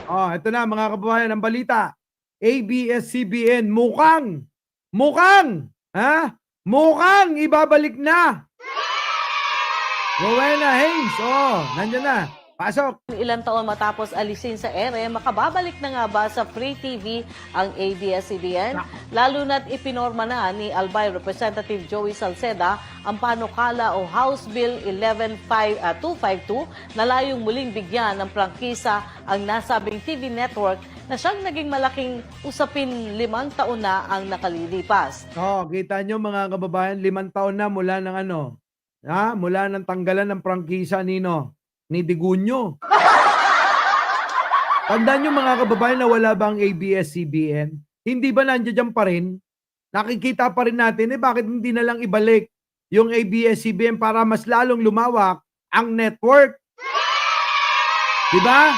Oh, ito na mga kababayan ang balita. ABS-CBN mukhang mukhang ibabalik na. Rowena Haynes, nandyan na. Pasok. Ilang taon matapos alisin sa ere, makababalik na nga ba sa Free TV ang ABS-CBN? Lalo na't ipinorma na ni Albay Representative Joey Salceda ang panukala o House Bill 252 na layong muling bigyan ng prangkisa ang nasabing TV network na siyang naging malaking usapin 5 taon na ang nakalilipas. Kita nyo mga kababayan, 5 taon na mula ng mula ng tanggalan ng prangkisa ni Digunyo. Tandaan nyo mga kababayan na wala bang ABS-CBN? Hindi ba nandiyan pa rin? Nakikita pa rin natin, bakit hindi na lang ibalik yung ABS-CBN para mas lalong lumawak ang network? Diba?